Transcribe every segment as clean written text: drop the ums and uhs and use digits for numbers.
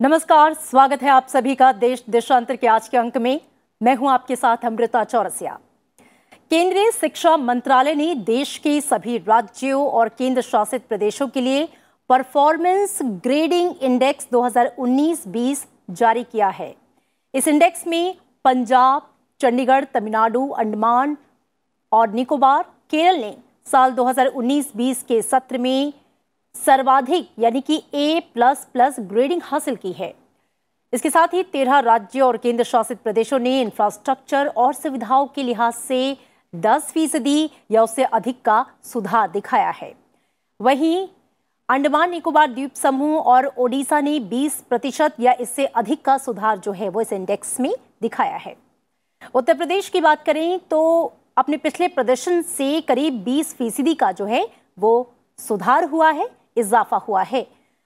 नमस्कार, स्वागत है आप सभी का देश देशांतर के आज के अंक में। मैं हूं आपके साथ अमृता चौरसिया। केंद्रीय शिक्षा मंत्रालय ने देश के सभी राज्यों और केंद्र शासित प्रदेशों के लिए परफॉर्मेंस ग्रेडिंग इंडेक्स 2019-20 जारी किया है। इस इंडेक्स में पंजाब, चंडीगढ़, तमिलनाडु, अंडमान और निकोबार, केरल ने साल 2019-20 के सत्र में सर्वाधिक यानी कि A++ ग्रेडिंग हासिल की है। इसके साथ ही 13 राज्य और केंद्र शासित प्रदेशों ने इंफ्रास्ट्रक्चर और सुविधाओं के लिहाज से 10% या उससे अधिक का सुधार दिखाया है। वहीं अंडमान निकोबार द्वीप समूह और ओडिशा ने 20% या इससे अधिक का सुधार जो है वो इस इंडेक्स में दिखाया है। उत्तर प्रदेश की बात करें तो अपने पिछले प्रदर्शन से करीब 20% का जो है वो सुधार हुआ है, इजाफा हुआ है।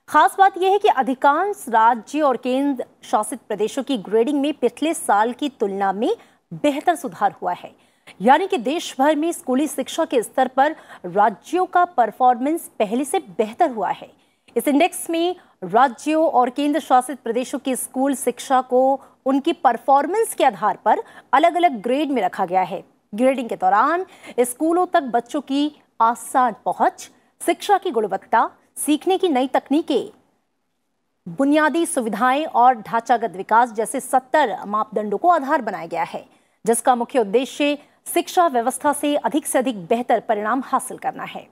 खास बात यह है कि अधिकांश राज्य और केंद्र शासित प्रदेशों की ग्रेडिंग में पिछले साल की तुलना में बेहतर सुधार हुआ है। यानी कि देश भर में स्कूली शिक्षा के स्तर पर राज्यों का परफॉर्मेंस पहले से बेहतर हुआ है। इस इंडेक्स में राज्यों और केंद्र शासित प्रदेशों की स्कूल शिक्षा को उनकी परफॉर्मेंस के आधार पर अलग अलग ग्रेड में रखा गया है। ग्रेडिंग के दौरान स्कूलों तक बच्चों की आसान पहुंच, शिक्षा की गुणवत्ता, सीखने की नई तकनीकें, बुनियादी सुविधाएं और ढांचागत विकास जैसे 70 मापदंडों को आधार बनाया गया है, जिसका मुख्य उद्देश्य शिक्षा व्यवस्था से अधिक बेहतर परिणाम हासिल करना है।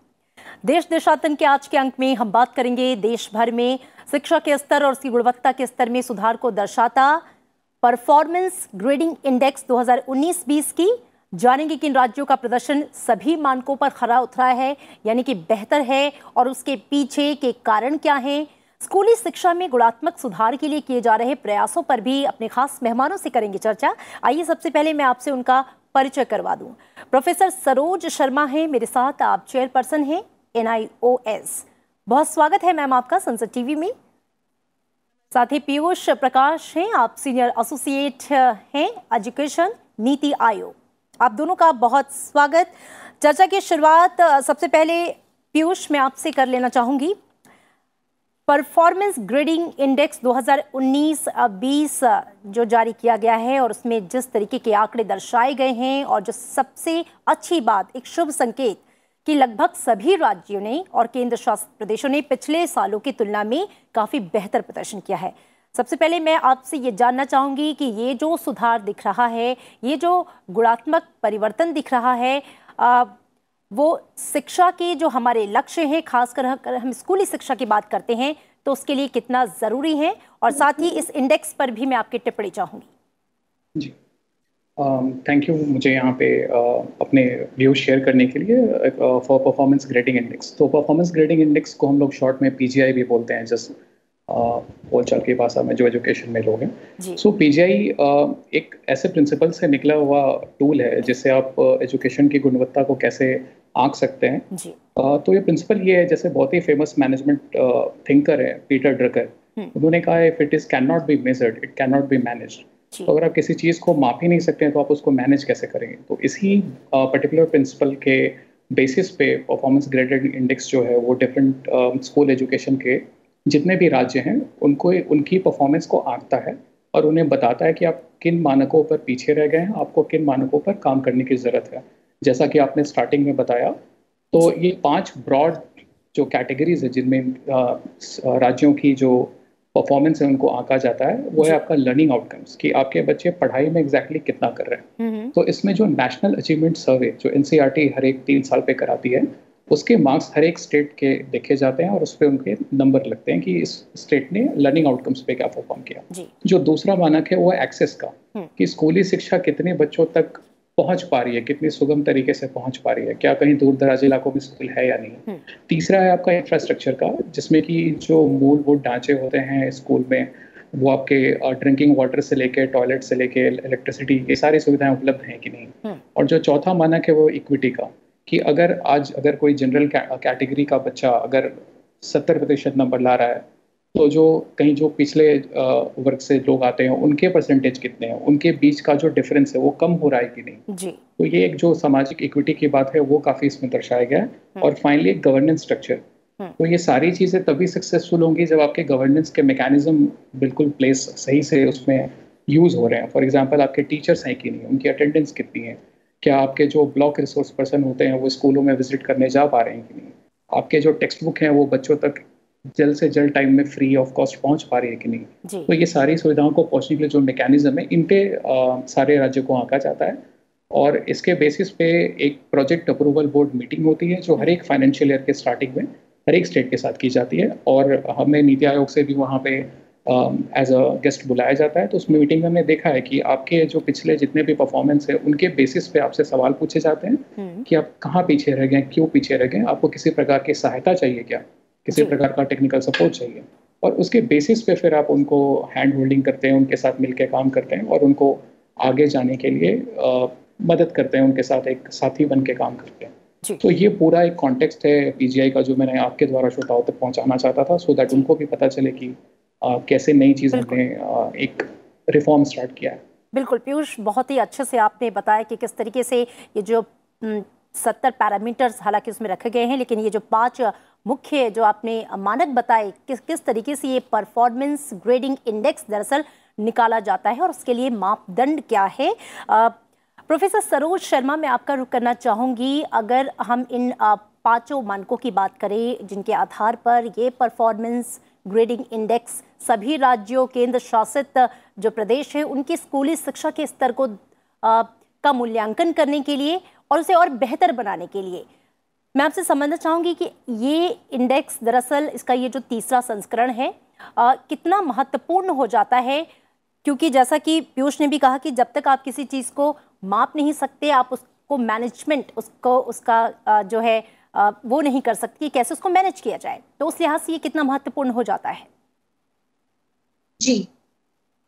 देश देशांतर के आज के अंक में हम बात करेंगे देश भर में शिक्षा के स्तर और उसकी गुणवत्ता के स्तर में सुधार को दर्शाता परफॉर्मेंस ग्रेडिंग इंडेक्स 2019-20 की। जानेंगे किन राज्यों का प्रदर्शन सभी मानकों पर खरा उतरा है, यानी कि बेहतर है, और उसके पीछे के कारण क्या हैं। स्कूली शिक्षा में गुणात्मक सुधार के लिए किए जा रहे प्रयासों पर भी अपने खास मेहमानों से करेंगे चर्चा। आइए सबसे पहले मैं आपसे उनका परिचय करवा दूं। प्रोफेसर सरोज शर्मा हैं मेरे साथ, आप चेयरपर्सन हैं NIOS। बहुत स्वागत है मैम आपका संसद टीवी में। साथ ही पीयूष प्रकाश हैं, आप सीनियर एसोसिएट हैं एजुकेशन नीति आयोग। आप दोनों का बहुत स्वागत। चर्चा की शुरुआत सबसे पहले पीयूष मैं आपसे कर लेना चाहूंगी। परफॉर्मेंस ग्रेडिंग इंडेक्स 2019-20 जो जारी किया गया है और उसमें जिस तरीके के आंकड़े दर्शाए गए हैं, और जो सबसे अच्छी बात, एक शुभ संकेत कि लगभग सभी राज्यों ने और केंद्र शासित प्रदेशों ने पिछले सालों की तुलना में काफी बेहतर प्रदर्शन किया है। सबसे पहले मैं आपसे ये जानना चाहूंगी कि ये जो सुधार दिख रहा है, ये जो गुणात्मक परिवर्तन दिख रहा है, वो शिक्षा के जो हमारे लक्ष्य हैं, खासकर अगर हम स्कूली शिक्षा की बात करते हैं तो उसके लिए कितना जरूरी है, और साथ ही इस इंडेक्स पर भी मैं आपकी टिप्पणी चाहूंगी। जी, थैंक यू मुझे यहाँ पे अपने व्यूज शेयर करने के लिए फॉर परफॉर्मेंस ग्रेडिंग इंडेक्स। तो परफॉर्मेंस ग्रेडिंग इंडेक्स को हम लोग शॉर्ट में PGI भी बोलते हैं, जस्ट बोलचाल की भाषा में जो एजुकेशन में लोग हैं। सो PGI एक ऐसे प्रिंसिपल से निकला हुआ टूल है जिससे आप एजुकेशन की गुणवत्ता को कैसे आंक सकते हैं। तो ये प्रिंसिपल ये है, जैसे बहुत ही फेमस मैनेजमेंट थिंकर है पीटर ड्रकर, उन्होंने कहा है if it is can not be measured it can not be managed. तो अगर आप किसी चीज को माप ही नहीं सकते हैं तो आप उसको मैनेज कैसे करेंगे। तो इसी पर्टिकुलर प्रिंसिपल के बेसिस पे परफॉर्मेंस ग्रेडेड इंडेक्स जो है वो डिफरेंट स्कूल एजुकेशन के जितने भी राज्य हैं उनको उनकी परफॉर्मेंस को आंकता है और उन्हें बताता है कि आप किन मानकों पर पीछे रह गए हैं, आपको किन मानकों पर काम करने की ज़रूरत है। जैसा कि आपने स्टार्टिंग में बताया, तो ये 5 ब्रॉड जो कैटेगरीज है जिनमें राज्यों की जो परफॉर्मेंस है उनको आंका जाता है, वो है आपका लर्निंग आउटकम्स, कि आपके बच्चे पढ़ाई में एग्जैक्टली कितना कर रहे हैं। तो इसमें जो नेशनल अचीवमेंट सर्वे जो NCERT हर एक 3 साल पे कराती है, उसके मार्क्स हर एक स्टेट के देखे जाते हैं और उस पर उनके नंबर लगते हैं कि इस स्टेट ने लर्निंग आउटकम्स पे क्या परफॉर्म किया। जो दूसरा मानक है वो है एक्सेस का, कि स्कूली शिक्षा कितने बच्चों तक पहुंच पा रही है, कितनी सुगम तरीके से पहुंच पा रही है, क्या कहीं दूर दराज इलाकों में स्कूल है या नहीं। तीसरा है आपका इंफ्रास्ट्रक्चर का, जिसमें कि जो मूलभूत ढांचे होते हैं स्कूल में, वो आपके ड्रिंकिंग वाटर से लेके टॉयलेट से लेके इलेक्ट्रिसिटी, ये सारी सुविधाएं उपलब्ध हैं कि नहीं। और जो चौथा मानक है वो इक्विटी का, कि अगर कोई जनरल कैटेगरी का बच्चा अगर 70% नंबर ला रहा है, तो जो पिछले वर्ग से लोग आते हैं उनके परसेंटेज कितने हैं, उनके बीच का जो डिफरेंस है वो कम हो रहा है कि नहीं जी। तो ये एक जो सामाजिक इक्विटी की बात है वो काफ़ी इसमें दर्शाया गया है। और फाइनली एक गवर्नेंस स्ट्रक्चर, तो ये सारी चीज़ें तभी सक्सेसफुल होंगी जब आपके गवर्नेंस के मैकेनिज्म बिल्कुल प्लेस सही से उसमें यूज़ हो रहे हैं। फॉर एग्जांपल आपके टीचर्स हैं कि नहीं, उनकी अटेंडेंस कितनी है, क्या आपके जो ब्लॉक रिसोर्स पर्सन होते हैं वो स्कूलों में विजिट करने जा पा रहे हैं कि नहीं, आपके जो टेक्स्ट बुक हैं वो बच्चों तक जल्द से जल्द टाइम में फ्री ऑफ कॉस्ट पहुंच पा रही है कि नहीं। तो ये सारी सुविधाओं को पहुंचने के लिए जो मैकेनिज्म है, इन पे सारे राज्यों को आंका जाता है और इसके बेसिस पे एक प्रोजेक्ट अप्रूवल बोर्ड मीटिंग होती है जो हर एक फाइनेंशियल ईयर के स्टार्टिंग में हर एक स्टेट के साथ की जाती है। और हमें नीति आयोग से भी वहाँ पे एज अ गेस्ट बुलाया जाता है। तो उस मीटिंग में हमने देखा है कि आपके जो पिछले जितने भी परफॉर्मेंस है उनके बेसिस पे आपसे सवाल पूछे जाते हैं कि आप कहाँ पीछे रह गए, क्यों पीछे रह गए, आपको किसी प्रकार की सहायता चाहिए क्या, किसी प्रकार का टेक्निकल सपोर्ट चाहिए, और उसके बेसिस पे फिर आप उनको हैंड होल्डिंग करते हैं, उनके साथ मिलकर काम करते हैं और उनको आगे जाने के लिए मदद करते हैं, उनके साथ एक साथी बन के काम करते हैं। तो ये पूरा एक कॉन्टेक्स्ट है पीजीआई का जो मैंने आपके द्वारा श्रोताओं तक पहुंचाना चाहता था, सो दैट उनको भी पता चले कि कैसे नई चीज़ हमने एक रिफॉर्म स्टार्ट किया है। बिल्कुल पीयूष, बहुत ही अच्छे से आपने बताया कि किस तरीके से ये जो 70 पैरामीटर्स हालांकि उसमें रखे गए हैं, लेकिन ये जो 5 मुख्य जो आपने मानक बताए किस तरीके से ये परफॉर्मेंस ग्रेडिंग इंडेक्स दरअसल निकाला जाता है और उसके लिए मापदंड क्या है। प्रोफेसर सरोज शर्मा, मैं आपका रुख करना चाहूँगी। अगर हम इन 5 मानकों की बात करें जिनके आधार पर ये परफॉर्मेंस ग्रेडिंग इंडेक्स सभी राज्यों केंद्र शासित जो प्रदेश है उनकी स्कूली शिक्षा के स्तर को का मूल्यांकन करने के लिए और उसे और बेहतर बनाने के लिए, मैं आपसे समझना चाहूँगी कि ये इंडेक्स दरअसल इसका ये जो तीसरा संस्करण है कितना महत्वपूर्ण हो जाता है, क्योंकि जैसा कि पीयूष ने भी कहा कि जब तक आप किसी चीज़ को माप नहीं सकते, आप उसको मैनेजमेंट उसका जो है वो नहीं कर सकती, कैसे उसको मैनेज किया जाए, तो उस लिहाज से ये कितना महत्वपूर्ण हो जाता है। जी,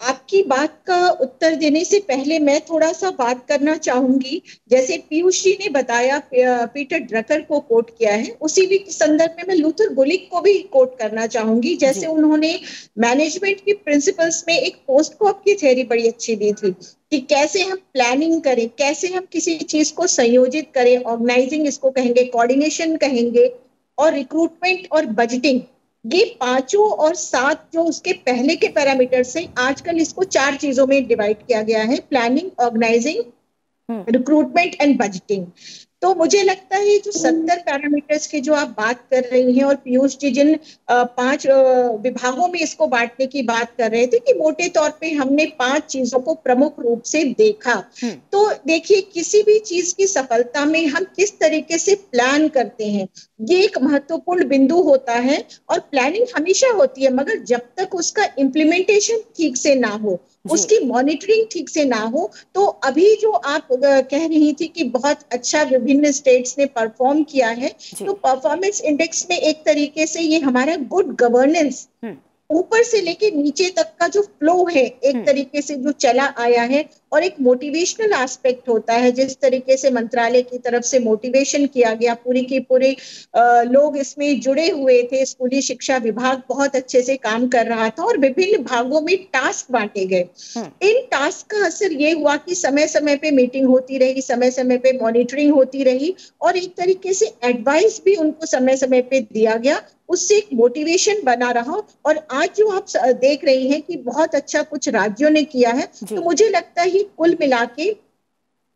आपकी बात का उत्तर देने से पहले मैं थोड़ा सा बात करना चाहूंगी। जैसे पीयूष जी ने बताया, पीटर ड्रकर को कोट किया है, उसी भी संदर्भ में मैं लूथर गुलिक को भी कोट करना चाहूंगी। जैसे उन्होंने मैनेजमेंट की प्रिंसिपल्स में एक पोस्ट को आपकी थ्योरी बड़ी अच्छी दी थी कि कैसे हम प्लानिंग करें, कैसे हम किसी चीज को संयोजित करें, ऑर्गेनाइजिंग इसको कहेंगे, कोऑर्डिनेशन कहेंगे, और रिक्रूटमेंट और बजटिंग। ये 5 और 7 जो उसके पहले के पैरामीटर्स हैं, आजकल इसको 4 चीजों में डिवाइड किया गया है, planning, organising, recruitment and budgeting. तो मुझे लगता है जो 70 पैरामीटर्स की जो आप बात कर रही हैं और पीयूष जी जिन 5 विभागों में इसको बांटने की बात कर रहे थे कि मोटे तौर पे हमने 5 चीजों को प्रमुख रूप से देखा। तो देखिए, किसी भी चीज की सफलता में हम किस तरीके से प्लान करते हैं, ये एक महत्वपूर्ण बिंदु होता है। और प्लानिंग हमेशा होती है, मगर जब तक उसका इम्प्लीमेंटेशन ठीक से ना हो, उसकी मॉनिटरिंग ठीक से ना हो, तो अभी जो आप कह रही थी कि बहुत अच्छा विभिन्न स्टेट्स ने परफॉर्म किया है, तो परफॉर्मेंस इंडेक्स में एक तरीके से ये हमारा गुड गवर्नेंस ऊपर से लेके नीचे तक का जो फ्लो है एक तरीके से जो चला आया है, और एक मोटिवेशनल एस्पेक्ट होता है, जिस तरीके से मंत्रालय की तरफ से मोटिवेशन किया गया, पूरी की पूरी लोग इसमें जुड़े हुए थे, स्कूली शिक्षा विभाग बहुत अच्छे से काम कर रहा था और विभिन्न भागों में टास्क बांटे गए। इन टास्क का असर ये हुआ कि समय समय पे मीटिंग होती रही, समय समय पे मॉनिटरिंग होती रही, और एक तरीके से एडवाइस भी उनको समय समय पे दिया गया, उससे एक मोटिवेशन बना रहा। और आज जो आप देख रही हैं कि बहुत अच्छा कुछ राज्यों ने किया है, तो मुझे लगता है कुल मिला के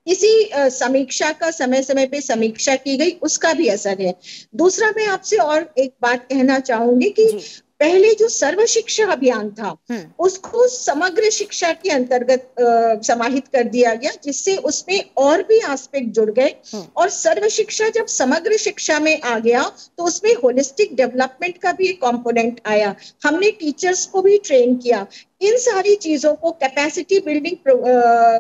इसी समीक्षा का समय समय पे समीक्षा की गई, उसका भी असर है। दूसरा, मैं आपसे और एक बात कहना चाहूंगी कि पहले जो सर्व शिक्षा अभियान था उसको समग्र शिक्षा के अंतर्गत समाहित कर दिया गया, जिससे उसमें और भी एस्पेक्ट जुड़ गए। और सर्व शिक्षा जब समग्र शिक्षा में आ गया तो उसमें होलिस्टिक डेवलपमेंट का भी एक कंपोनेंट आया, हमने टीचर्स को भी ट्रेन किया, इन सारी चीजों को, कैपेसिटी बिल्डिंग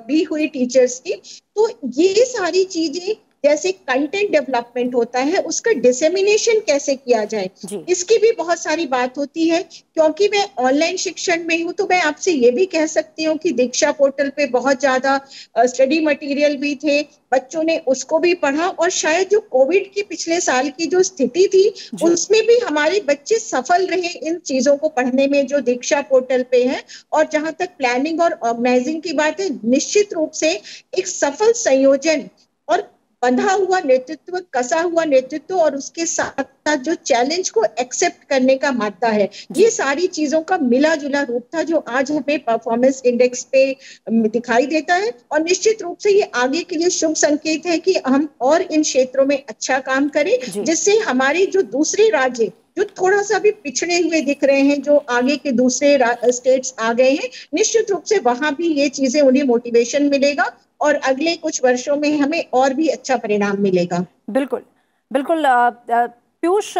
भी हुई टीचर्स की। तो ये सारी चीजें, जैसे कंटेंट डेवलपमेंट होता है, उसका डिसेमिनेशन कैसे किया जाए, इसकी भी बहुत सारी बात होती है। क्योंकि मैं ऑनलाइन शिक्षण में हूं, तो मैं आपसे ये भी कह सकती हूँ कि दीक्षा पोर्टल पे बहुत ज्यादा स्टडी मटेरियल भी थे, बच्चों ने उसको भी पढ़ा, और शायद जो कोविड की पिछले साल की जो स्थिति थी उसमें भी हमारे बच्चे सफल रहे इन चीजों को पढ़ने में जो दीक्षा पोर्टल पे है। और जहां तक प्लानिंग और ऑर्गेनाइजिंग की बात है, निश्चित रूप से एक सफल संयोजन और बंधा हुआ नेतृत्व, कसा हुआ नेतृत्व और उसके साथ साथ जो चैलेंज को एक्सेप्ट करने का मादा है, ये सारी चीजों का मिला जुला रूप था जो आज हमें परफॉर्मेंस इंडेक्स पे दिखाई देता है। और निश्चित रूप से ये आगे के लिए शुभ संकेत है कि हम और इन क्षेत्रों में अच्छा काम करें, जिससे हमारे जो दूसरे राज्य जो थोड़ा सा भी पिछड़े हुए दिख रहे हैं, जो आगे के दूसरे स्टेट्स आ गए हैं, निश्चित रूप से वहां भी ये चीजें उन्हें मोटिवेशन मिलेगा और अगले कुछ वर्षों में हमें और भी अच्छा परिणाम मिलेगा। बिल्कुल बिल्कुल। पीयूष,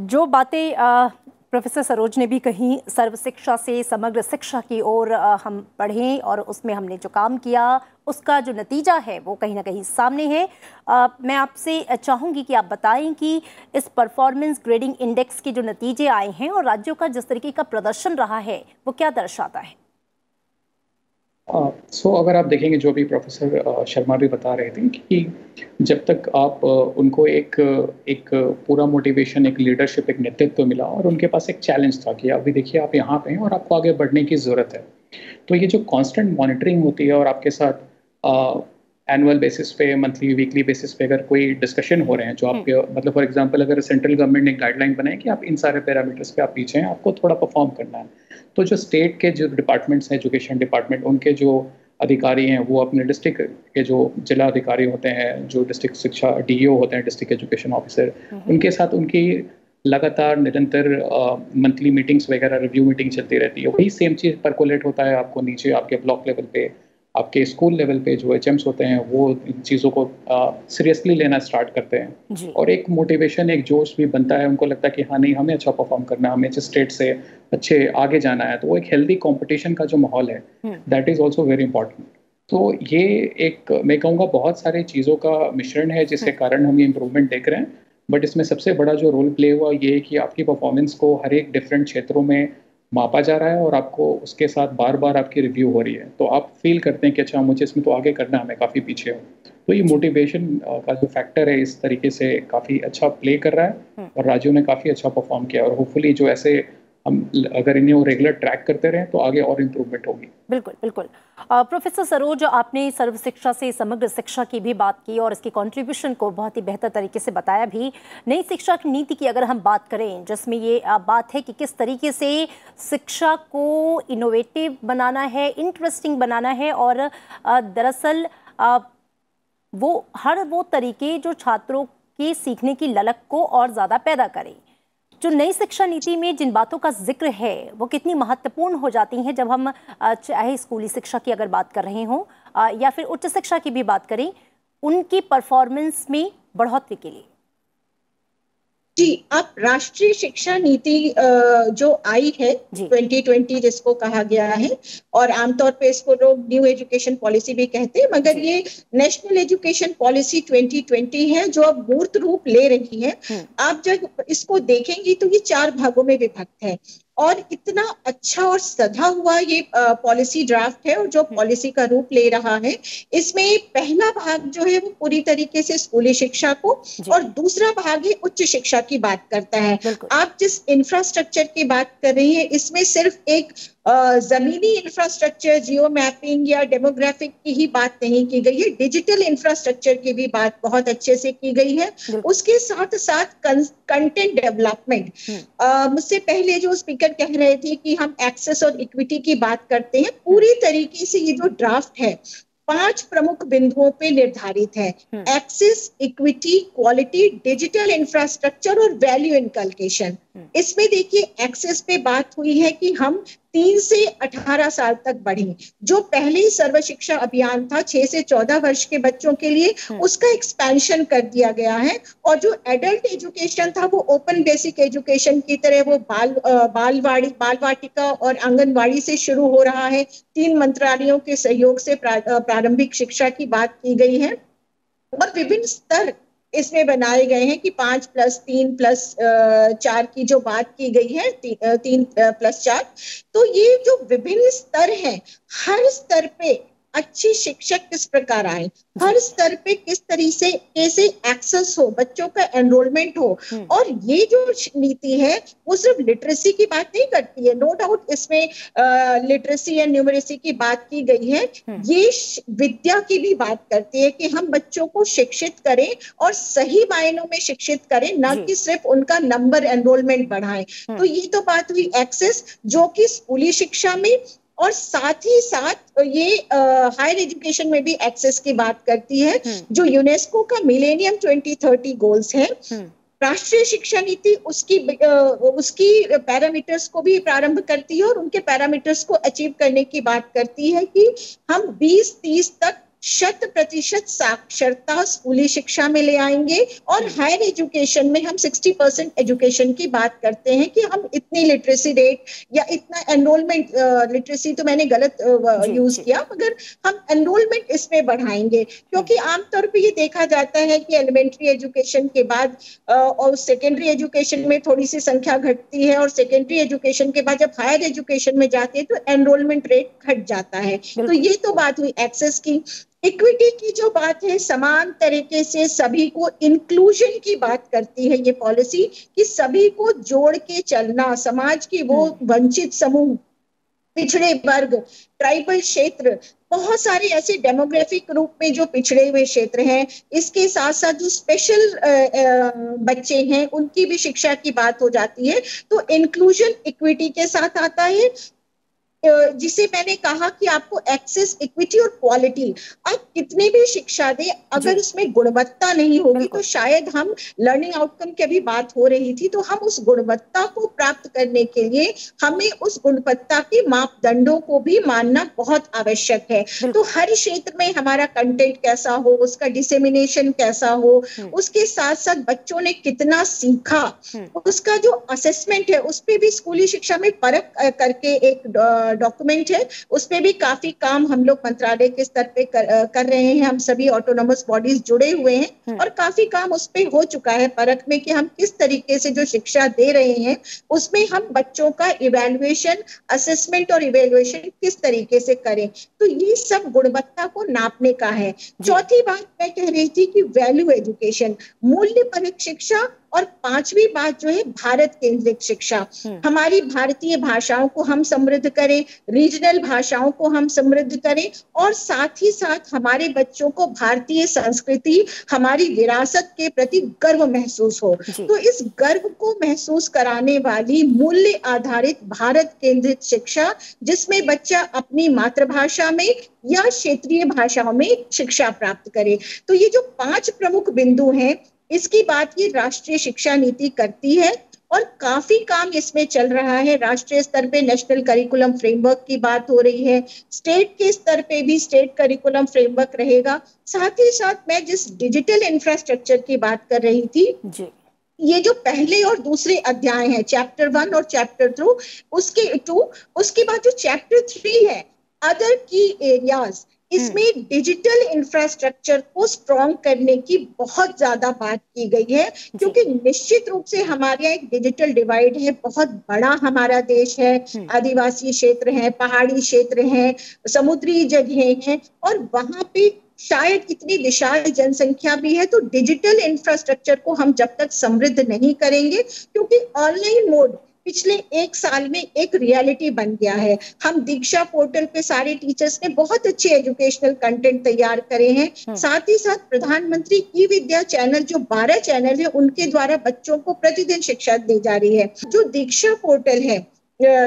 जो बातें प्रोफेसर सरोज ने भी कही, सर्व शिक्षा से समग्र शिक्षा की ओर हम बढ़ें और उसमें हमने जो काम किया उसका जो नतीजा है वो कहीं ना कहीं सामने है। मैं आपसे चाहूँगी कि आप बताएं कि इस परफॉर्मेंस ग्रेडिंग इंडेक्स के जो नतीजे आए हैं और राज्यों का जिस तरीके का प्रदर्शन रहा है वो क्या दर्शाता है? अगर आप देखेंगे, जो भी प्रोफेसर शर्मा भी बता रहे थे कि जब तक आप उनको एक पूरा मोटिवेशन, एक लीडरशिप, एक नेतृत्व मिला और उनके पास एक चैलेंज था कि अभी देखिए आप यहाँ पे हैं और आपको आगे बढ़ने की ज़रूरत है। तो ये जो कांस्टेंट मॉनिटरिंग होती है और आपके साथ एनुअल बेसिस पे, मंथली, वीकली बेसिस पे अगर कोई डिस्कशन हो रहे हैं जो आपके मतलब फॉर एग्जांपल अगर सेंट्रल गवर्नमेंट ने गाइडलाइन बनाई कि आप इन सारे पैरामीटर्स पे आप पीछे हैं, आपको थोड़ा परफॉर्म करना है, तो जो स्टेट के जो डिपार्टमेंट्स हैं, एजुकेशन डिपार्टमेंट, उनके जो अधिकारी हैं वो अपने डिस्ट्रिक्ट के जो जिला अधिकारी होते हैं, जो डिस्ट्रिक्ट शिक्षा डीईओ होते हैं, डिस्ट्रिक्ट एजुकेशन ऑफिसर, उनके साथ उनकी लगातार निरंतर मंथली मीटिंग्स वगैरह, रिव्यू मीटिंग चलती रहती है। वही सेम चीज़ परकोलेट होता है आपको नीचे आपके ब्लॉक लेवल पे, आपके स्कूल लेवल पे जो एचएम्स होते हैं वो इन चीज़ों को सीरियसली लेना स्टार्ट करते हैं और एक मोटिवेशन, एक जोश भी बनता है। उनको लगता है कि हाँ नहीं, हमें अच्छा परफॉर्म करना है, हमें स्टेट से अच्छे आगे जाना है। तो वो एक हेल्दी कंपटीशन का जो माहौल है, that is also very important. तो ये एक, मैं कहूँगा, बहुत सारी चीज़ों का मिश्रण है जिसके कारण हम ये इम्प्रूवमेंट देख रहे हैं। बट इसमें सबसे बड़ा जो रोल प्ले हुआ ये है कि आपकी परफॉर्मेंस को हर एक डिफरेंट क्षेत्रों में मापा जा रहा है और आपको उसके साथ बार बार आपकी रिव्यू हो रही है। तो आप फील करते हैं कि अच्छा मुझे इसमें तो आगे करना है, मैं काफ़ी पीछे हूँ। तो ये मोटिवेशन का जो फैक्टर है इस तरीके से काफ़ी अच्छा प्ले कर रहा है और राज्यों ने काफ़ी अच्छा परफॉर्म किया और होपफुली जो ऐसे हम अगर इन्हें रेगुलर ट्रैक करते रहें तो आगे और इम्प्रूवमेंट होगी। बिल्कुल बिल्कुल। प्रोफेसर सरोज, आपने सर्व शिक्षा से समग्र शिक्षा की भी बात की और इसकी कंट्रीब्यूशन को बहुत ही बेहतर तरीके से बताया भी। नई शिक्षा नीति की अगर हम बात करें, जिसमें ये बात है कि किस तरीके से शिक्षा को इनोवेटिव बनाना है, इंटरेस्टिंग बनाना है और दरअसल वो हर वो तरीके जो छात्रों की सीखने की ललक को और ज़्यादा पैदा करें। जो नई शिक्षा नीति में जिन बातों का जिक्र है वो कितनी महत्वपूर्ण हो जाती हैं जब हम चाहे स्कूली शिक्षा की अगर बात कर रहे हों या फिर उच्च शिक्षा की भी बात करें, उनकी परफॉर्मेंस में बढ़ोतरी के लिए? जी, आप राष्ट्रीय शिक्षा नीति जो आई है 2020 जिसको कहा गया है, और आमतौर पे इसको लोग न्यू एजुकेशन पॉलिसी भी कहते हैं, मगर ये नेशनल एजुकेशन पॉलिसी 2020 है जो अब मूर्त रूप ले रही है। आप जब इसको देखेंगी तो ये 4 भागों में विभक्त है और इतना अच्छा और सधा हुआ ये पॉलिसी ड्राफ्ट है और जो पॉलिसी का रूप ले रहा है। इसमें पहला भाग जो है वो पूरी तरीके से स्कूली शिक्षा को और दूसरा भाग है उच्च शिक्षा की बात करता है। आप जिस इंफ्रास्ट्रक्चर की बात कर रही है, इसमें सिर्फ एक जमीनी इंफ्रास्ट्रक्चर, जियो मैपिंग या डेमोग्राफिक की ही बात नहीं की गई है, डिजिटल इंफ्रास्ट्रक्चर की भी बात बहुत अच्छे से की गई है। उसके साथ साथ कंटेंट डेवलपमेंट, मुझसे पहले जो स्पीकर कह रहे थे कि हम एक्सेस और इक्विटी की बात करते हैं, पूरी तरीके से ये जो ड्राफ्ट है 5 प्रमुख बिंदुओं पे निर्धारित है। Access, equity, quality, digital infrastructure और वैल्यू इनकलकेशन। इसमें देखिए एक्सेस पे बात हुई है कि हम 3 से 18 साल तक बढ़े। जो पहले ही सर्व शिक्षा अभियान था 6 से 14 वर्ष के बच्चों के लिए, उसका एक्सपेंशन कर दिया गया है और जो एडल्ट एजुकेशन था वो ओपन बेसिक एजुकेशन की तरह वो बाल वाटिका और आंगनवाड़ी से शुरू हो रहा है। 3 मंत्रालयों के सहयोग से प्रारंभिक शिक्षा की बात की गई है और विभिन्न स्तर इसमें बनाए गए हैं कि 5+3+4 की जो बात की गई है, 3+4। तो ये जो विभिन्न स्तर हैं, हर स्तर पे अच्छे शिक्षक किस प्रकार आए, हर स्तर पे किस तरीके से कैसे एक्सेस हो, बच्चों का एनरोलमेंट हो। और ये जो नीति है वो सिर्फ लिटरेसी की बात नहीं करती है, नो डाउट इसमें लिटरेसी एंड न्यूमरेसी की बात की गई है, ये विद्या की भी बात करती है कि हम बच्चों को शिक्षित करें और सही मायनों में शिक्षित करें, ना कि सिर्फ उनका नंबर एनरोलमेंट बढ़ाएं। तो ये तो बात हुई एक्सेस, जो कि स्कूली शिक्षा में, और साथ ही साथ ये हायर एजुकेशन में भी एक्सेस की बात करती है, जो यूनेस्को का मिलेनियम 2030 गोल्स है। राष्ट्रीय शिक्षा नीति उसकी पैरामीटर्स को भी प्रारंभ करती है और उनके पैरामीटर्स को अचीव करने की बात करती है कि हम 2030 तक 100% साक्षरता स्कूली शिक्षा में ले आएंगे, और हायर एजुकेशन में हम 60% एजुकेशन की बात करते हैं कि हम इतनी लिटरेसी रेट या इतना एनरोलमेंट, लिटरेसी तो मैंने गलत यूज किया, मगर हम एनरोलमेंट इसमें बढ़ाएंगे, क्योंकि आमतौर पे ये देखा जाता है कि एलिमेंट्री एजुकेशन के बाद और सेकेंडरी एजुकेशन में थोड़ी सी संख्या घटती है, और सेकेंडरी एजुकेशन के बाद जब हायर एजुकेशन में जाती है तो एनरोलमेंट रेट घट जाता है। तो ये तो बात हुई एक्सेस की। इक्विटी की जो बात है, समान तरीके से सभी को, इंक्लूजन की बात करती है ये पॉलिसी कि सभी को जोड़ के चलना, समाज की वो वंचित समूह, पिछड़े वर्ग, ट्राइबल क्षेत्र, बहुत सारे ऐसे डेमोग्राफिक रूप में जो पिछड़े हुए क्षेत्र हैं, इसके साथ साथ जो स्पेशल बच्चे हैं उनकी भी शिक्षा की बात हो जाती है। तो इंक्लूजन इक्विटी के साथ आता है, जिसे मैंने कहा कि आपको एक्सेस, इक्विटी और क्वालिटी, आप कितनी भी शिक्षा दें, अगर उसमें गुणवत्ता नहीं होगी तो शायद हम, लर्निंग आउटकम की अभी बात हो रही थी, तो हम उस गुणवत्ता को प्राप्त करने के लिए हमें उस गुणवत्ता के मापदंडों को भी मानना बहुत आवश्यक है। तो हर क्षेत्र में हमारा कंटेंट कैसा हो, उसका डिसेमिनेशन कैसा हो, उसके साथ साथ बच्चों ने कितना सीखा, उसका जो असेसमेंट है उस पर भी स्कूली शिक्षा में परख करके एक डॉक्यूमेंट है, उस पे भी काफी काम हम लोग मंत्रालय के स्तर पे कर रहे हैं। हम सभी ऑटोनोमस बॉडीज जुड़े हुए हैं और काफी काम उस पे हो चुका है परख में, कि हम किस तरीके से जो शिक्षा दे रहे हैं उसमें हम बच्चों का इवैल्यूएशन, असेसमेंट और इवैल्यूएशन किस तरीके से करें। तो ये सब गुणवत्ता को नापने का है। चौथी बात मैं कह रही थी कि वैल्यू एजुकेशन, मूल्य परक शिक्षा, और पांचवी बात जो है भारत केंद्रित शिक्षा। हमारी भारतीय भाषाओं को हम समृद्ध करें, रीजनल भाषाओं को हम समृद्ध करें, और साथ ही साथ हमारे बच्चों को भारतीय संस्कृति, हमारी विरासत के प्रति गर्व महसूस हो। तो इस गर्व को महसूस कराने वाली मूल्य आधारित भारत केंद्रित शिक्षा, जिसमें बच्चा अपनी मातृभाषा में या क्षेत्रीय भाषाओं में शिक्षा प्राप्त करे। तो ये जो 5 प्रमुख बिंदु हैं, इसकी बात ये राष्ट्रीय शिक्षा नीति करती है, और काफी काम इसमें चल रहा है। राष्ट्रीय स्तर पे नेशनल करिकुलम फ्रेमवर्क की बात हो रही है, स्टेट के स्तर पे भी स्टेट करिकुलम फ्रेमवर्क रहेगा। साथ ही साथ मैं जिस डिजिटल इंफ्रास्ट्रक्चर की बात कर रही थी जी, ये जो पहले और दूसरे अध्याय हैं, चैप्टर 1 और चैप्टर 2, उसके बाद जो चैप्टर 3 है, अदर की एरियाज, इसमें डिजिटल इंफ्रास्ट्रक्चर को स्ट्रॉन्ग करने की बहुत ज्यादा बात की गई है, क्योंकि निश्चित रूप से हमारे यहाँ एक डिजिटल डिवाइड है, बहुत बड़ा हमारा देश है, आदिवासी क्षेत्र है, पहाड़ी क्षेत्र है, समुद्री जगहें हैं, और वहां पे शायद इतनी विशाल जनसंख्या भी है। तो डिजिटल इंफ्रास्ट्रक्चर को हम जब तक समृद्ध नहीं करेंगे, क्योंकि ऑनलाइन मोड पिछले 1 साल में एक रियलिटी बन गया है। हम दीक्षा पोर्टल पे सारे टीचर्स ने बहुत अच्छे एजुकेशनल कंटेंट तैयार करे हैं। साथ ही साथ प्रधानमंत्री ई विद्या चैनल, जो 12 चैनल है, उनके द्वारा बच्चों को प्रतिदिन शिक्षा दी जा रही है। जो दीक्षा पोर्टल है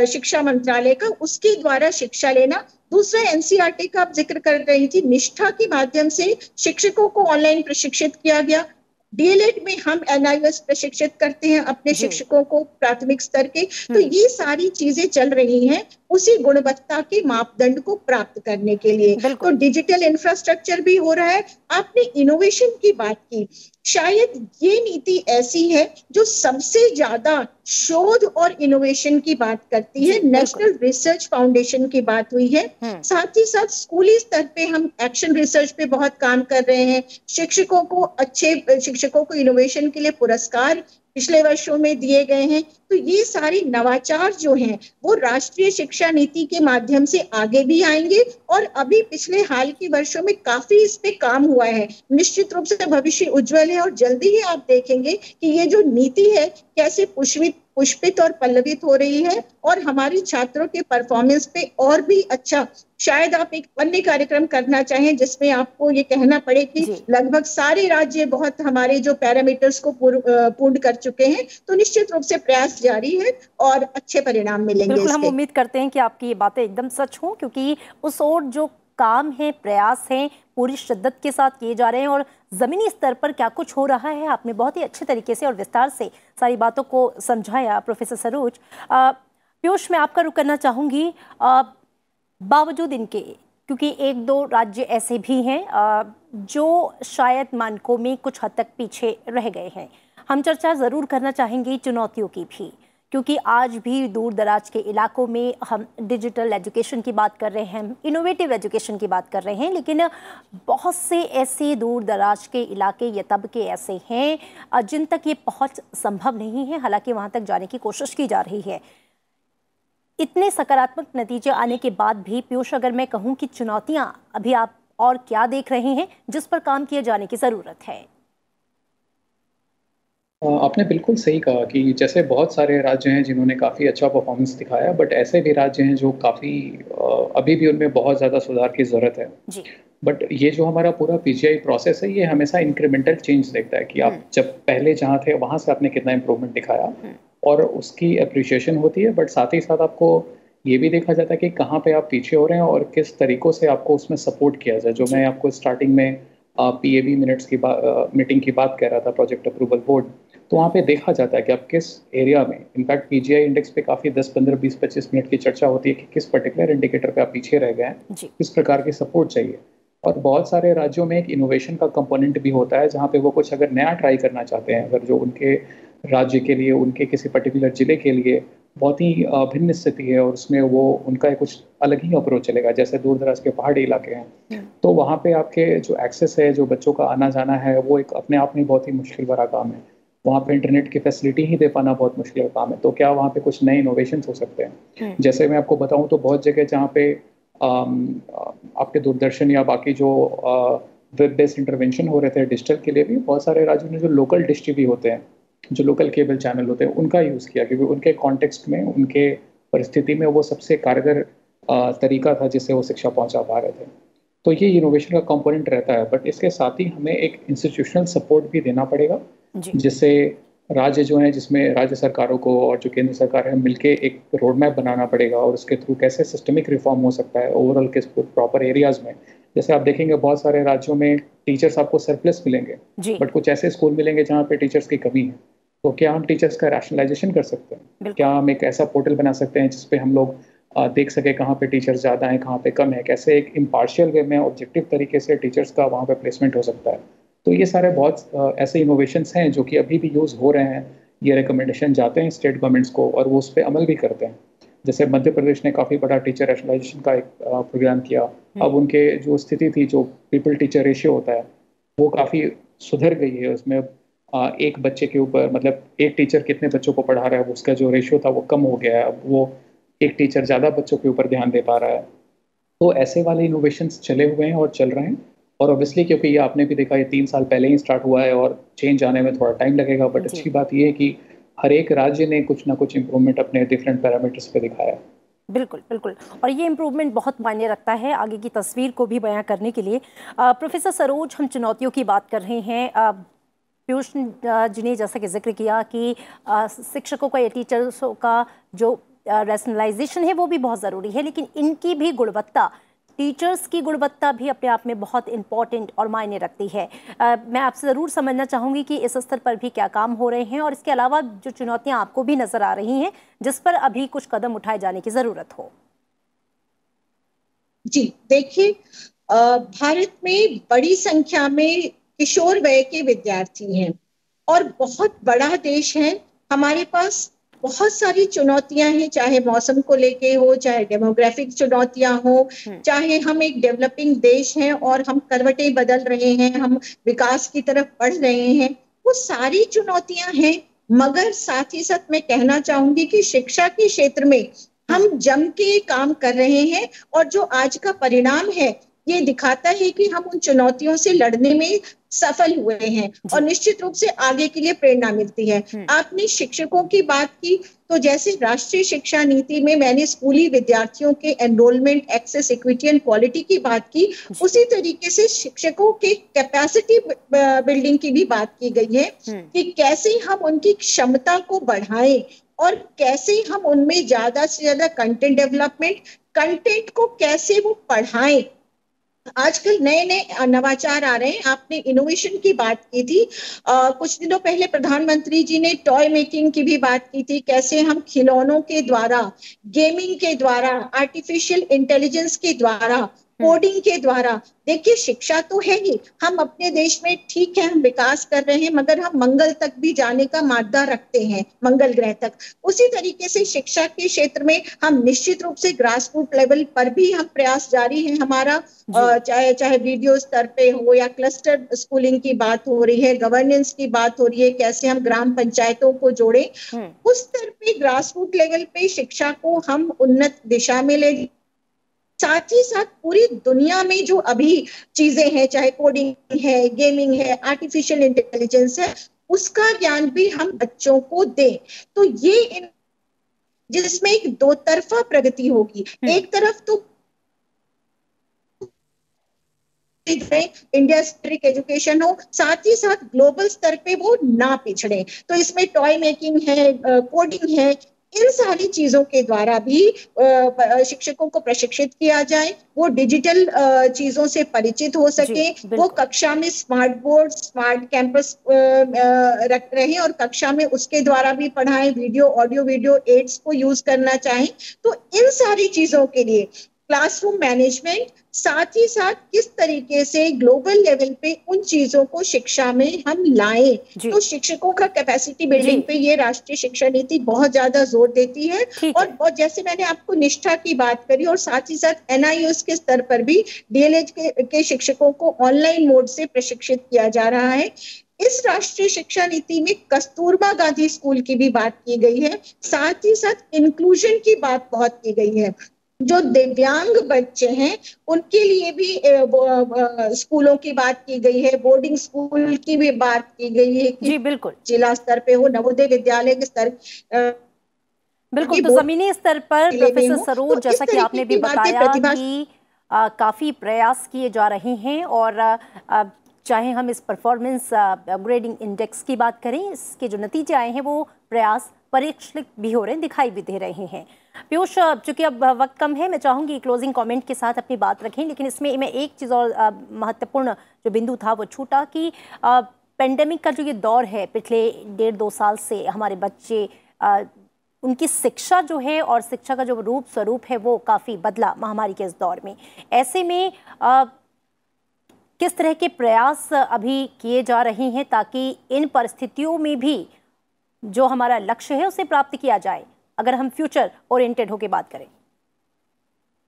शिक्षा मंत्रालय का, उसके द्वारा शिक्षा लेना। दूसरा एनसीईआरटी का आप जिक्र कर रही थी, निष्ठा के माध्यम से शिक्षकों को ऑनलाइन प्रशिक्षित किया गया। डीएलएड में हम एनआईएस प्रशिक्षित करते हैं अपने शिक्षकों को प्राथमिक स्तर के। तो ये सारी चीजें चल रही हैं उसी गुणवत्ता के मापदंड को प्राप्त करने के लिए। तो डिजिटल इंफ्रास्ट्रक्चर भी हो रहा है। आपने इनोवेशन की बात की, शायद ये नीति ऐसी है जो सबसे ज्यादा शोध और इनोवेशन की बात करती है। नेशनल रिसर्च फाउंडेशन की बात हुई है। साथ ही साथ स्कूली स्तर पे हम एक्शन रिसर्च पे बहुत काम कर रहे हैं। अच्छे शिक्षकों को इनोवेशन के लिए पुरस्कार पिछले वर्षों में दिए गए हैं। तो ये सारे नवाचार जो हैं वो राष्ट्रीय शिक्षा नीति के माध्यम से आगे भी आएंगे और अभी पिछले हाल के वर्षों में काफी इस पे काम हुआ है। निश्चित रूप से भविष्य उज्जवल है और जल्दी ही आप देखेंगे कि ये जो नीति है कैसे पुष्पित और पल्लवित हो रही है और हमारी छात्रों के परफॉर्मेंस पे और भी अच्छा। शायद आप एक अन्य कार्यक्रम करना चाहें जिसमें आपको ये कहना पड़े कि लगभग सारे राज्य बहुत हमारे जो पैरामीटर्स को पूर्ण कर चुके हैं, तो निश्चित रूप से प्रयास जारी है और अच्छे परिणाम मिलेंगे। बिल्कुल, हम उम्मीद करते हैं कि आपकी ये बातें एकदम सच हों, क्योंकि उस ओर जो काम है, प्रयास हैं, पूरी शिद्दत के साथ किए जा रहे हैं और जमीनी स्तर पर क्या कुछ हो रहा है आपने बहुत ही अच्छे तरीके से और विस्तार से सारी बातों को समझाया। प्रोफेसर सरोज, पीयूष, मैं आपका रुख करना चाहूँगी। बावजूद इनके, क्योंकि एक दो राज्य ऐसे भी हैं जो शायद मानकों में कुछ हद तक पीछे रह गए हैं, हम चर्चा ज़रूर करना चाहेंगे चुनौतियों की भी, क्योंकि आज भी दूर दराज के इलाकों में हम डिजिटल एजुकेशन की बात कर रहे हैं, हम इनोवेटिव एजुकेशन की बात कर रहे हैं, लेकिन बहुत से ऐसे दूर दराज के इलाके या तबके ऐसे हैं जिन तक ये पहुंच संभव नहीं है, हालांकि वहां तक जाने की कोशिश की जा रही है। इतने सकारात्मक नतीजे आने के बाद भी पीयूष, अगर मैं कहूँ कि चुनौतियाँ अभी आप और क्या देख रहे हैं जिस पर काम किए जाने की ज़रूरत है? आपने बिल्कुल सही कहा कि जैसे बहुत सारे राज्य हैं जिन्होंने काफ़ी अच्छा परफॉर्मेंस दिखाया, बट ऐसे भी राज्य हैं जो काफ़ी अभी भी उनमें बहुत ज़्यादा सुधार की ज़रूरत है जी। बट ये जो हमारा पूरा पीजीआई प्रोसेस है, ये हमेशा इंक्रीमेंटल चेंज देखता है कि आप जब पहले जहाँ थे वहाँ से आपने कितना इम्प्रूवमेंट दिखाया और उसकी अप्रिशिएशन होती है, बट साथ ही साथ आपको ये भी देखा जाता है कि कहाँ पे आप पीछे हो रहे हैं और किस तरीक़ों से आपको उसमें सपोर्ट किया जाए। जो मैं आपको स्टार्टिंग में PAB मिनट्स की मीटिंग की बात कर रहा था, प्रोजेक्ट अप्रूवल बोर्ड, तो वहाँ पे देखा जाता है कि आप किस एरिया में, इनफैक्ट पीजीआई इंडेक्स पे काफ़ी 10, 15, 20, 25 मिनट की चर्चा होती है कि किस पर्टिकुलर इंडिकेटर पे आप पीछे रह गए हैं, किस प्रकार की सपोर्ट चाहिए। और बहुत सारे राज्यों में एक इनोवेशन का कंपोनेंट भी होता है, जहाँ पे वो कुछ अगर नया ट्राई करना चाहते हैं, अगर जो उनके राज्य के लिए, उनके किसी पर्टिकुलर जिले के लिए बहुत ही भिन्न स्थिति है और उसमें वो उनका कुछ अलग ही अप्रोच चलेगा, जैसे दूर दराज के पहाड़ी इलाके हैं, तो वहाँ पे आपके जो एक्सेस है, जो बच्चों का आना जाना है, वो एक अपने आप में बहुत ही मुश्किल भरा काम है। वहाँ पे इंटरनेट की फैसिलिटी ही दे पाना बहुत मुश्किल काम है। तो क्या वहाँ पे कुछ नए इनोवेशंस हो सकते हैं? जैसे मैं आपको बताऊँ तो बहुत जगह जहाँ पे आपके दूरदर्शन या बाकी जो वेब बेस्ड इंटरवेंशन हो रहे थे डिजिटल के लिए भी, बहुत सारे राज्यों ने जो लोकल डिश टीवी होते हैं, जो लोकल केबल चैनल होते हैं, उनका यूज़ किया, क्योंकि उनके कॉन्टेक्स्ट में, उनके परिस्थिति में वो सबसे कारगर तरीका था जिससे वो शिक्षा पहुंचा पा रहे थे। तो ये इनोवेशन का कंपोनेंट रहता है, बट इसके साथ ही हमें एक इंस्टीट्यूशनल सपोर्ट भी देना पड़ेगा, जिससे राज्य जो है, जिसमें राज्य सरकारों को और जो केंद्र सरकार है मिलके एक रोड मैप बनाना पड़ेगा और उसके थ्रू कैसे सिस्टमिक रिफॉर्म हो सकता है ओवरऑल किस प्रॉपर एरियाज में। जैसे आप देखेंगे बहुत सारे राज्यों में टीचर्स आपको सरप्लस मिलेंगे, बट कुछ ऐसे स्कूल मिलेंगे जहाँ पे टीचर्स की कमी है। तो क्या हम टीचर्स का रैशनलाइजेशन कर सकते हैं? क्या हम एक ऐसा पोर्टल बना सकते हैं जिसपे हम लोग देख सके कहाँ पे टीचर्स ज़्यादा हैं, कहाँ पे कम है, कैसे एक इम्पार्शियल वे में ऑब्जेक्टिव तरीके से टीचर्स का वहाँ पे प्लेसमेंट हो सकता है। तो ये सारे बहुत ऐसे इनोवेशंस हैं जो कि अभी भी यूज़ हो रहे हैं। ये रिकमेंडेशन जाते हैं स्टेट गवर्नमेंट्स को और वो उस पर अमल भी करते हैं। जैसे मध्य प्रदेश ने काफ़ी बड़ा टीचर रैशनलाइजेशन का एक प्रोग्राम किया। अब उनके जो स्थिति थी, जो पीपल टीचर रेशियो होता है, वो काफ़ी सुधर गई है। उसमें एक बच्चे के ऊपर, मतलब एक टीचर कितने बच्चों को पढ़ा रहा है, उसका जो रेशियो था वो कम हो गया है। अब वो एक टीचर ज़्यादा बच्चों के ऊपर ध्यान दे पा रहा है। तो ऐसे वाले इनोवेशंस चले हुए हैं और चल रहे हैं। और ऑब्वियसली क्योंकि ये आपने भी देखा, ये 3 साल पहले ही स्टार्ट हुआ है और चेंज आने में थोड़ा टाइम लगेगा, बट अच्छी बात ये है कि हर एक राज्य ने कुछ ना कुछ इम्प्रूवमेंट अपने डिफरेंट पैरामीटर्स पे दिखाया। बिल्कुल बिल्कुल, और ये इम्प्रूवमेंट बहुत मायने रखता है आगे की तस्वीर को भी बयां करने के लिए। प्रोफेसर सरोज, हम चुनौतियों की बात कर रहे हैं। पीयूष जी ने जैसा कि जिक्र किया कि शिक्षकों का या टीचर्सों का जो रैशनलाइजेशन है वो भी बहुत ज़रूरी है, लेकिन इनकी भी गुणवत्ता, टीचर्स की गुणवत्ता भी अपने आप में बहुत इम्पॉर्टेंट और मायने रखती है। मैं आपसे ज़रूर समझना चाहूँगी कि इस स्तर पर भी क्या काम हो रहे हैं और इसके अलावा जो चुनौतियाँ आपको भी नज़र आ रही हैं जिस पर अभी कुछ कदम उठाए जाने की ज़रूरत हो। जी देखिए, भारत में बड़ी संख्या में किशोर वय के विद्यार्थी हैं और बहुत बड़ा देश है। हमारे पास बहुत सारी चुनौतियां हैं, चाहे मौसम को लेके हो, चाहे डेमोग्राफिक चुनौतियां हो, चाहे हम एक डेवलपिंग देश हैं और हम करवटें बदल रहे हैं, हम विकास की तरफ बढ़ रहे हैं। वो सारी चुनौतियां हैं, मगर साथ ही साथ मैं कहना चाहूंगी कि शिक्षा के क्षेत्र में हम जम के काम कर रहे हैं और जो आज का परिणाम है ये दिखाता है कि हम उन चुनौतियों से लड़ने में सफल हुए हैं और निश्चित रूप से आगे के लिए प्रेरणा मिलती है। आपने शिक्षकों की बात की, तो जैसे राष्ट्रीय शिक्षा नीति में मैंने स्कूली विद्यार्थियों के enrolment, access, equity and quality की बात की, उसी तरीके से शिक्षकों के कैपेसिटी बिल्डिंग की भी बात की गई है कि कैसे हम उनकी क्षमता को बढ़ाएं और कैसे हम उनमें ज्यादा से ज्यादा कंटेंट डेवलपमेंट, कंटेंट को कैसे वो पढ़ाएं। आजकल नए नए नवाचार आ रहे हैं। आपने इनोवेशन की बात की थी, कुछ दिनों पहले प्रधानमंत्री जी ने टॉय मेकिंग की भी बात की थी, कैसे हम खिलौनों के द्वारा, गेमिंग के द्वारा, आर्टिफिशियल इंटेलिजेंस के द्वारा, कोडिंग के द्वारा, देखिए शिक्षा तो है ही, हम अपने देश में ठीक है हम विकास कर रहे हैं मगर हम मंगल तक भी जाने का मादा रखते हैं, मंगल ग्रह तक। उसी तरीके से शिक्षा के क्षेत्र में हम निश्चित रूप से ग्रास रूट लेवल पर भी हम प्रयास जारी है हमारा, चाहे वीडियो स्तर पे हो या क्लस्टर स्कूलिंग की बात हो रही है, गवर्नेंस की बात हो रही है, कैसे हम ग्राम पंचायतों को जोड़े, उस स्तर पे ग्रास रूट लेवल पे शिक्षा को हम उन्नत दिशा में ले। साथ ही साथ पूरी दुनिया में जो अभी चीजें हैं, चाहे कोडिंग है, गेमिंग है, आर्टिफिशियल इंटेलिजेंस है, उसका ज्ञान भी हम बच्चों को दें। तो ये जिसमें एक दो तरफा प्रगति होगी, एक तरफ तो इंडिया स्ट्रिक एजुकेशन हो, साथ ही साथ ग्लोबल स्तर पे वो ना पिछड़े। तो इसमें टॉय मेकिंग है, कोडिंग है, इन सारी चीजों के द्वारा भी शिक्षकों को प्रशिक्षित किया जाए, वो डिजिटल चीजों से परिचित हो सके, वो कक्षा में स्मार्ट बोर्ड, स्मार्ट कैंपस रख रहे और कक्षा में उसके द्वारा भी पढ़ाएं, वीडियो, ऑडियो वीडियो एड्स को यूज करना चाहें। तो इन सारी चीजों के लिए क्लासरूम मैनेजमेंट, साथ ही साथ किस तरीके से ग्लोबल लेवल पे उन चीजों को शिक्षा में हम लाएं, तो शिक्षकों का कैपेसिटी बिल्डिंग पे ये राष्ट्रीय शिक्षा नीति बहुत ज्यादा जोर देती है। और जैसे मैंने आपको निष्ठा की बात करी, और साथ ही साथ NIOS के स्तर पर भी DLH के शिक्षकों को ऑनलाइन मोड से प्रशिक्षित किया जा रहा है। इस राष्ट्रीय शिक्षा नीति में कस्तूरबा गांधी स्कूल की भी बात की गई है, साथ ही साथ इंक्लूजन की बात बहुत की गई है। जो दिव्यांग बच्चे हैं उनके लिए भी स्कूलों की बात की गई है, बोर्डिंग स्कूल की भी बात की गई है कि जी बिल्कुल जिला स्तर पे हो, नवोदय विद्यालय के स्तर बिल्कुल। तो जमीनी स्तर पर प्रोफेसर सरोज, तो जैसा कि आपने भी बताया कि काफी प्रयास किए जा रहे हैं, और चाहे हम इस परफॉर्मेंस ग्रेडिंग इंडेक्स की बात करें, इसके जो नतीजे आए हैं वो प्रयास परीक्षित भी हो रहे हैं, दिखाई भी दे रहे हैं। पीयूष, चूंकि अब वक्त कम है, मैं चाहूंगी क्लोजिंग कमेंट के साथ अपनी बात रखें, लेकिन इसमें मैं एक चीज़ और महत्वपूर्ण जो बिंदु था वो छूटा कि पेंडेमिक का जो ये दौर है, पिछले 1.5-2 साल से हमारे बच्चे, उनकी शिक्षा जो है और शिक्षा का जो रूप स्वरूप है वो काफ़ी बदला महामारी के इस दौर में। ऐसे में किस तरह के प्रयास अभी किए जा रहे हैं ताकि इन परिस्थितियों में भी जो हमारा लक्ष्य है उसे प्राप्त किया जाए, अगर हम फ्यूचर ओरिएंटेड होकर बात करें?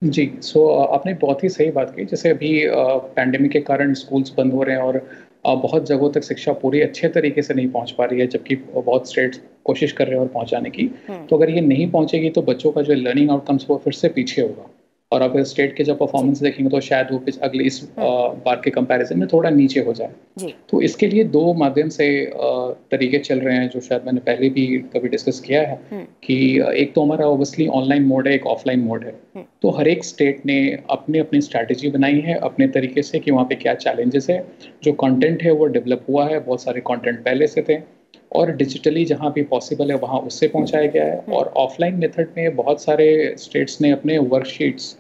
जी, आपने बहुत ही सही बात की। जैसे अभी पैंडेमिक के कारण स्कूल्स बंद हो रहे हैं और बहुत जगहों तक शिक्षा पूरी अच्छे तरीके से नहीं पहुंच पा रही है, जबकि बहुत स्टेट्स कोशिश कर रहे हैं और पहुंचाने की। तो अगर ये नहीं पहुंचेगी तो बच्चों का जो लर्निंग आउटकम्स वो फिर से पीछे होगा, और अगर स्टेट के जब परफॉर्मेंस देखेंगे तो शायद वो अगले इस बार के कंपैरिजन में थोड़ा नीचे हो जाए। तो इसके लिए 2 माध्यम से तरीके चल रहे हैं, जो शायद मैंने पहले भी कभी डिस्कस किया है कि एक तो हमारा ऑब्वियसली ऑनलाइन मोड है, एक ऑफलाइन मोड है। तो हर एक स्टेट ने अपनी अपनी स्ट्रैटेजी बनाई है अपने तरीके से कि वहाँ पे क्या चैलेंजेस है। जो कंटेंट है वो डेवलप हुआ है, बहुत सारे कंटेंट पहले से थे, और डिजिटली जहाँ भी पॉसिबल है वहाँ उससे पहुँचाया गया है। और ऑफलाइन मेथड में बहुत सारे स्टेट्स ने अपने वर्कशीट्स,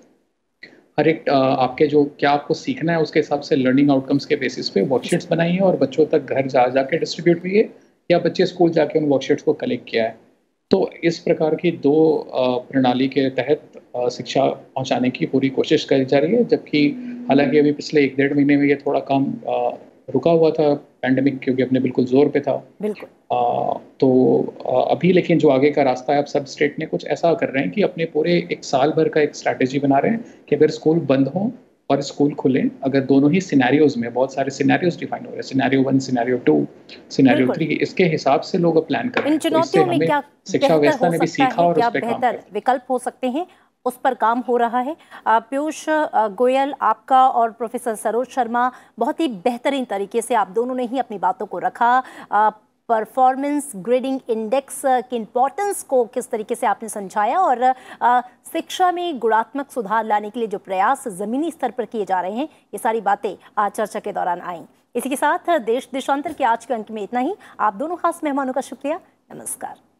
हर एक आपके जो क्या आपको सीखना है उसके हिसाब से लर्निंग आउटकम्स के बेसिस पे वर्कशीट्स बनाई है और बच्चों तक घर जाके डिस्ट्रीब्यूट हुई है, या बच्चे स्कूल जाके उन वर्कशीट्स को कलेक्ट किया है। तो इस प्रकार की 2 प्रणाली के तहत शिक्षा पहुंचाने की पूरी कोशिश करी जा रही है। जबकि हालांकि अभी पिछले 1-1.5 महीने में ये थोड़ा काम रुका हुआ था पैंडेमिक, क्योंकि अपने बिल्कुल जोर पे था। बिल्कुल। तो अभी लेकिन जो आगे का रास्ता है, अब सब स्टेट ने कुछ ऐसा कर रहे हैं कि अपने पूरे 1 साल भर का एक स्ट्रैटेजी बना रहे हैं कि अगर स्कूल बंद हो और स्कूल खुले, अगर दोनों ही सिनेरियोज में, बहुत सारे सिनेरियोज डिफाइन हो रहे हैं, सिनेरियो 1, सिनेरियो 2, सिनेरियो 3, इसके हिसाब से लोग प्लान कर रहे इन हैं। तो चुनौतियों में क्या शिक्षा व्यवस्था ने भी सकता सीखा है, और क्या उस पर काम बेहतर विकल्प हो सकते हैं, उस पर काम हो रहा है। पीयूष गोयल, आपका और प्रोफेसर सरोज शर्मा, बहुत ही बेहतरीन तरीके से आप दोनों ने ही अपनी बातों को रखा। परफॉर्मेंस ग्रेडिंग इंडेक्स की इम्पोर्टेंस को किस तरीके से आपने समझाया, और शिक्षा में गुणात्मक सुधार लाने के लिए जो प्रयास जमीनी स्तर पर किए जा रहे हैं, ये सारी बातें आज चर्चा के दौरान आई। इसी के साथ देश देशांतर के आज के अंक में इतना ही। आप दोनों खास मेहमानों का शुक्रिया। नमस्कार।